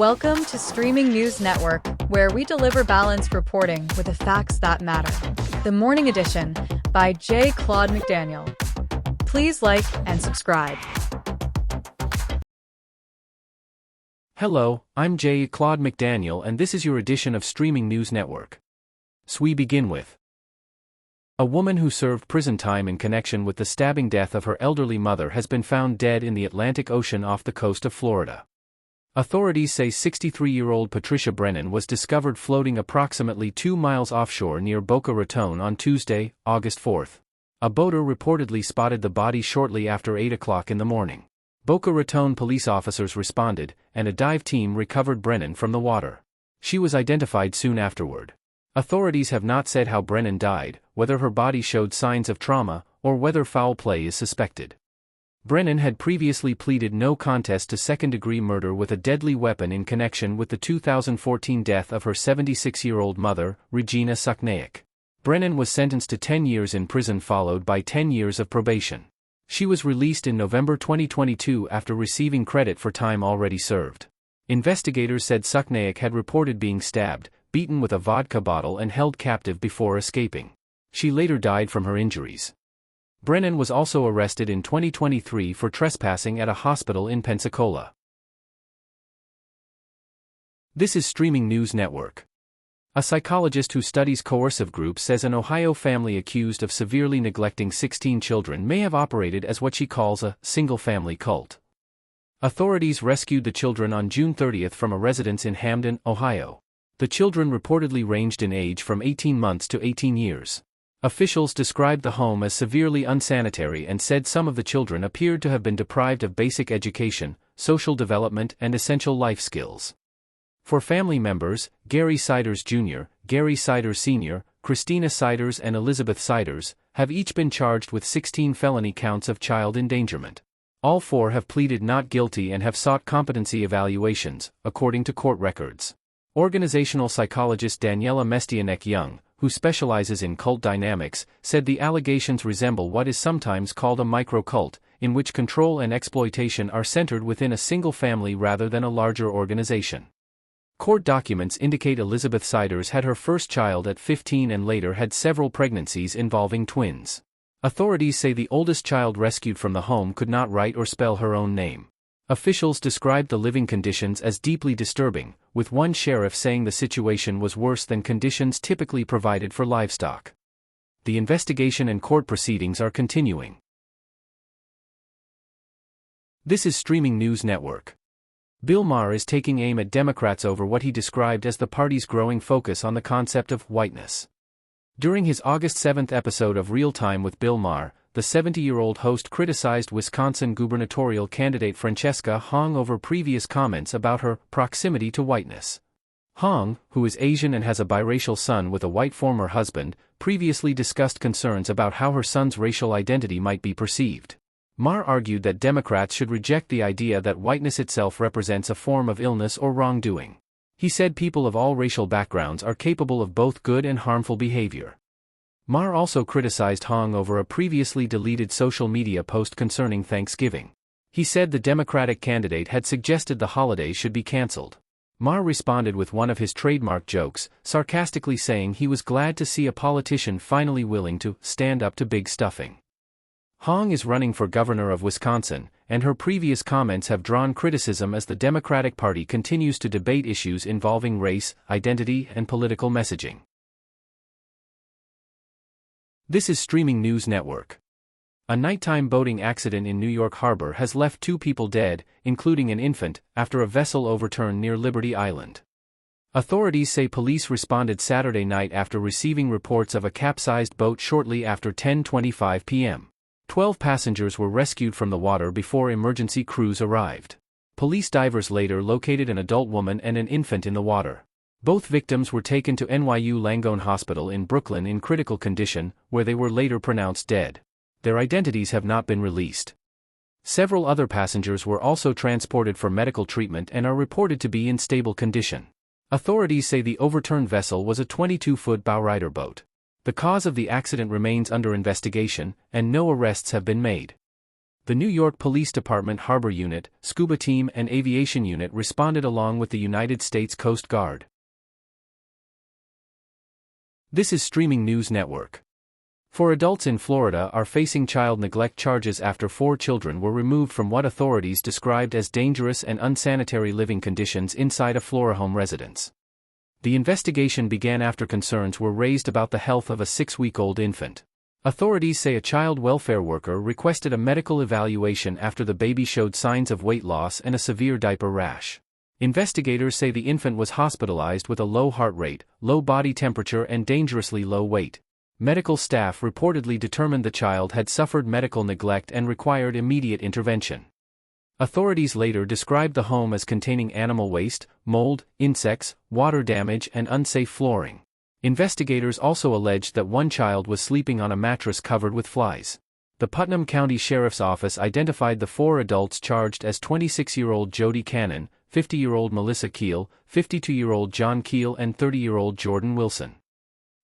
Welcome to Streaming News Network, where we deliver balanced reporting with the facts that matter. The Morning Edition by Claude McDaniel. Please like and subscribe. Hello, I'm Claude McDaniel and this is your edition of Streaming News Network. So we begin with a woman who served prison time in connection with the stabbing death of her elderly mother has been found dead in the Atlantic Ocean off the coast of Florida. Authorities say 63-year-old Patricia Brennan was discovered floating approximately 2 miles offshore near Boca Raton on Tuesday, August 4. A boater reportedly spotted the body shortly after 8 o'clock in the morning. Boca Raton police officers responded, and a dive team recovered Brennan from the water. She was identified soon afterward. Authorities have not said how Brennan died, whether her body showed signs of trauma, or whether foul play is suspected. Brennan had previously pleaded no contest to second-degree murder with a deadly weapon in connection with the 2014 death of her 76-year-old mother, Regina Suknaik. Brennan was sentenced to 10 years in prison followed by 10 years of probation. She was released in November 2022 after receiving credit for time already served. Investigators said Suknaik had reported being stabbed, beaten with a vodka bottle and held captive before escaping. She later died from her injuries. Brennan was also arrested in 2023 for trespassing at a hospital in Pensacola. This is Streaming News Network. A psychologist who studies coercive groups says an Ohio family accused of severely neglecting 16 children may have operated as what she calls a single-family cult. Authorities rescued the children on June 30 from a residence in Hamden, Ohio. The children reportedly ranged in age from 18 months to 18 years. Officials described the home as severely unsanitary and said some of the children appeared to have been deprived of basic education, social development, and essential life skills. For family members, Gary Siders Jr., Gary Siders Sr., Christina Siders and Elizabeth Siders, have each been charged with 16 felony counts of child endangerment. All four have pleaded not guilty and have sought competency evaluations, according to court records. Organizational psychologist Daniela Mestianek-Young, who specializes in cult dynamics, said the allegations resemble what is sometimes called a micro-cult, in which control and exploitation are centered within a single family rather than a larger organization. Court documents indicate Elizabeth Siders had her first child at 15 and later had several pregnancies involving twins. Authorities say the oldest child rescued from the home could not write or spell her own name. Officials described the living conditions as deeply disturbing, with one sheriff saying the situation was worse than conditions typically provided for livestock. The investigation and court proceedings are continuing. This is Streaming News Network. Bill Maher is taking aim at Democrats over what he described as the party's growing focus on the concept of whiteness. During his August 7 episode of Real Time with Bill Maher, the 70-year-old host criticized Wisconsin gubernatorial candidate Francesca Hong over previous comments about her proximity to whiteness. Hong, who is Asian and has a biracial son with a white former husband, previously discussed concerns about how her son's racial identity might be perceived. Maher argued that Democrats should reject the idea that whiteness itself represents a form of illness or wrongdoing. He said people of all racial backgrounds are capable of both good and harmful behavior. Maher also criticized Hong over a previously deleted social media post concerning Thanksgiving. He said the Democratic candidate had suggested the holiday should be canceled. Maher responded with one of his trademark jokes, sarcastically saying he was glad to see a politician finally willing to stand up to big stuffing. Hong is running for governor of Wisconsin, and her previous comments have drawn criticism as the Democratic Party continues to debate issues involving race, identity, and political messaging. This is Streaming News Network. A nighttime boating accident in New York Harbor has left 2 people dead, including an infant, after a vessel overturned near Liberty Island. Authorities say police responded Saturday night after receiving reports of a capsized boat shortly after 10:25 p.m. 12 passengers were rescued from the water before emergency crews arrived. Police divers later located an adult woman and an infant in the water. Both victims were taken to NYU Langone Hospital in Brooklyn in critical condition, where they were later pronounced dead. Their identities have not been released. Several other passengers were also transported for medical treatment and are reported to be in stable condition. Authorities say the overturned vessel was a 22-foot bowrider boat. The cause of the accident remains under investigation, and no arrests have been made. The New York Police Department Harbor Unit, Scuba Team and Aviation Unit responded along with the United States Coast Guard. This is Streaming News Network. 4 adults in Florida are facing child neglect charges after 4 children were removed from what authorities described as dangerous and unsanitary living conditions inside a Florida home residence. The investigation began after concerns were raised about the health of a 6-week-old infant. Authorities say a child welfare worker requested a medical evaluation after the baby showed signs of weight loss and a severe diaper rash. Investigators say the infant was hospitalized with a low heart rate, low body temperature and dangerously low weight. Medical staff reportedly determined the child had suffered medical neglect and required immediate intervention. Authorities later described the home as containing animal waste, mold, insects, water damage and unsafe flooring. Investigators also alleged that one child was sleeping on a mattress covered with flies. The Putnam County Sheriff's Office identified the 4 adults charged as 26-year-old Jody Cannon, 50-year-old Melissa Keel, 52-year-old John Keel and 30-year-old Jordan Wilson.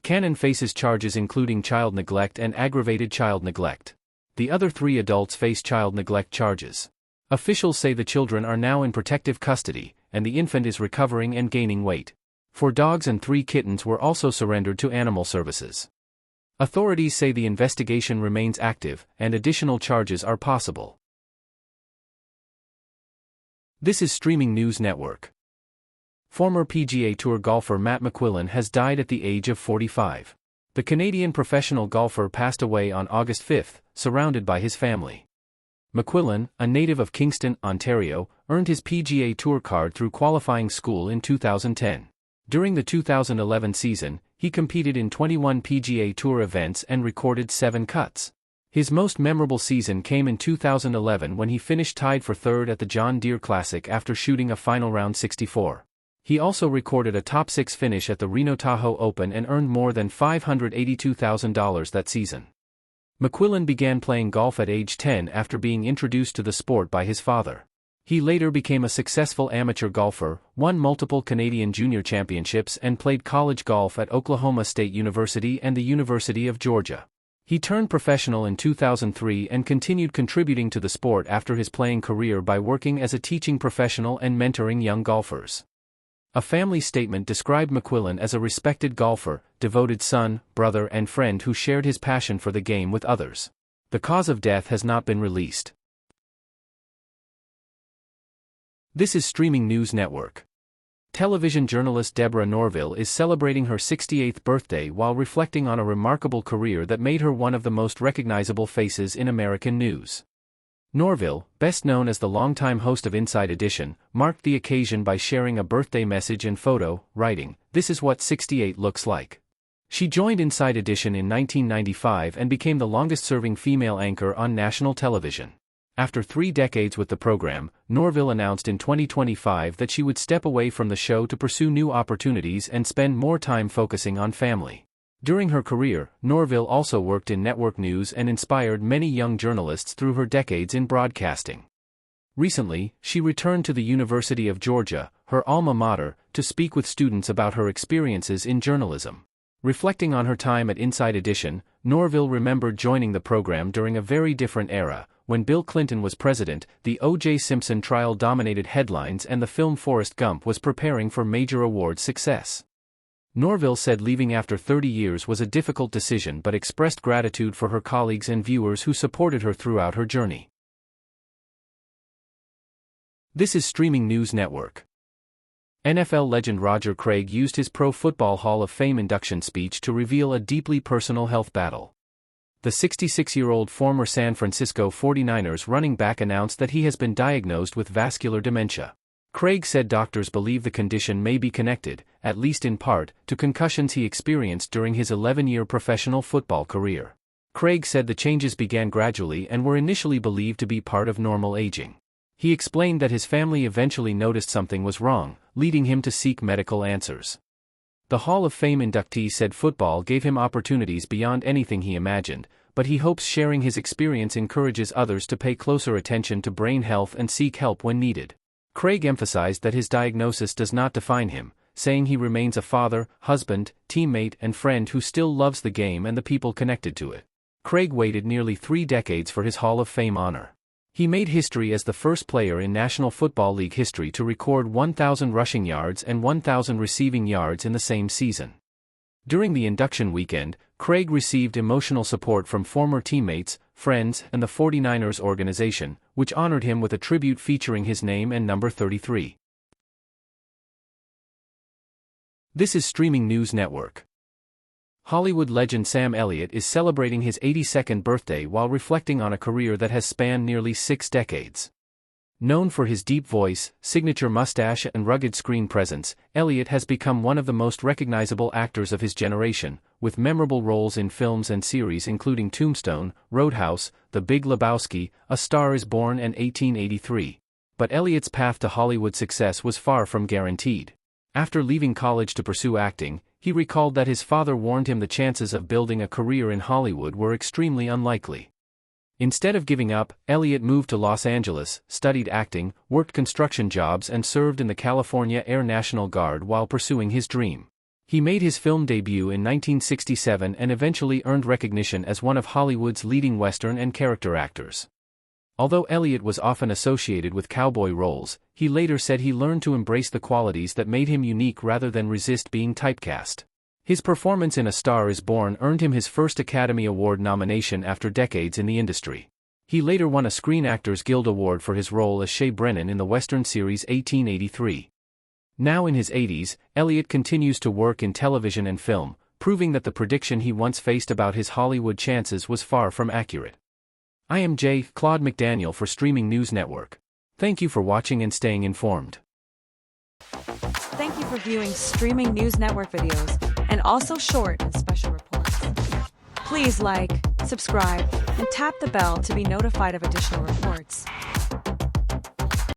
Cannon faces charges including child neglect and aggravated child neglect. The other 3 adults face child neglect charges. Officials say the children are now in protective custody, and the infant is recovering and gaining weight. 4 dogs and 3 kittens were also surrendered to animal services. Authorities say the investigation remains active, and additional charges are possible. This is Streaming News Network. Former PGA Tour golfer Matt McQuillan has died at the age of 45. The Canadian professional golfer passed away on August 5, surrounded by his family. McQuillan, a native of Kingston, Ontario, earned his PGA Tour card through qualifying school in 2010. During the 2011 season, he competed in 21 PGA Tour events and recorded 7 cuts. His most memorable season came in 2011 when he finished tied for 3rd at the John Deere Classic after shooting a final round 64. He also recorded a top 6 finish at the Reno Tahoe Open and earned more than $582,000 that season. McQuillan began playing golf at age 10 after being introduced to the sport by his father. He later became a successful amateur golfer, won multiple Canadian Junior Championships and played college golf at Oklahoma State University and the University of Georgia. He turned professional in 2003 and continued contributing to the sport after his playing career by working as a teaching professional and mentoring young golfers. A family statement described McQuillan as a respected golfer, devoted son, brother and friend who shared his passion for the game with others. The cause of death has not been released. This is Streaming News Network. Television journalist Deborah Norville is celebrating her 68th birthday while reflecting on a remarkable career that made her one of the most recognizable faces in American news. Norville, best known as the longtime host of Inside Edition, marked the occasion by sharing a birthday message and photo, writing, "This is what 68 looks like." She joined Inside Edition in 1995 and became the longest-serving female anchor on national television. After 3 decades with the program, Norville announced in 2025 that she would step away from the show to pursue new opportunities and spend more time focusing on family. During her career, Norville also worked in network news and inspired many young journalists through her decades in broadcasting. Recently, she returned to the University of Georgia, her alma mater, to speak with students about her experiences in journalism. Reflecting on her time at Inside Edition, Norville remembered joining the program during a very different era. When Bill Clinton was president, the O.J. Simpson trial dominated headlines and the film Forrest Gump was preparing for major award success. Norville said leaving after 30 years was a difficult decision but expressed gratitude for her colleagues and viewers who supported her throughout her journey. This is Streaming News Network. NFL legend Roger Craig used his Pro Football Hall of Fame induction speech to reveal a deeply personal health battle. The 66-year-old former San Francisco 49ers running back announced that he has been diagnosed with vascular dementia. Craig said doctors believe the condition may be connected, at least in part, to concussions he experienced during his 11-year professional football career. Craig said the changes began gradually and were initially believed to be part of normal aging. He explained that his family eventually noticed something was wrong, leading him to seek medical answers. The Hall of Fame inductee said football gave him opportunities beyond anything he imagined, but he hopes sharing his experience encourages others to pay closer attention to brain health and seek help when needed. Craig emphasized that his diagnosis does not define him, saying he remains a father, husband, teammate and friend who still loves the game and the people connected to it. Craig waited nearly 3 decades for his Hall of Fame honor. He made history as the first player in National Football League history to record 1,000 rushing yards and 1,000 receiving yards in the same season. During the induction weekend, Craig received emotional support from former teammates, friends, and the 49ers organization, which honored him with a tribute featuring his name and number 33. This is Streaming News Network. Hollywood legend Sam Elliott is celebrating his 82nd birthday while reflecting on a career that has spanned nearly 6 decades. Known for his deep voice, signature mustache, and rugged screen presence, Elliott has become one of the most recognizable actors of his generation, with memorable roles in films and series including Tombstone, Roadhouse, The Big Lebowski, A Star is Born, and 1883. But Elliott's path to Hollywood success was far from guaranteed. After leaving college to pursue acting, he recalled that his father warned him the chances of building a career in Hollywood were extremely unlikely. Instead of giving up, Elliott moved to Los Angeles, studied acting, worked construction jobs, and served in the California Air National Guard while pursuing his dream. He made his film debut in 1967 and eventually earned recognition as one of Hollywood's leading Western and character actors. Although Elliott was often associated with cowboy roles, he later said he learned to embrace the qualities that made him unique rather than resist being typecast. His performance in A Star is Born earned him his first Academy Award nomination after decades in the industry. He later won a Screen Actors Guild Award for his role as Shea Brennan in the Western series 1883. Now in his 80s, Elliott continues to work in television and film, proving that the prediction he once faced about his Hollywood chances was far from accurate. I am Claude McDaniel for Streaming News Network. Thank you for watching and staying informed. Thank you for viewing Streaming News Network videos, and also short and special reports. Please like, subscribe, and tap the bell to be notified of additional reports.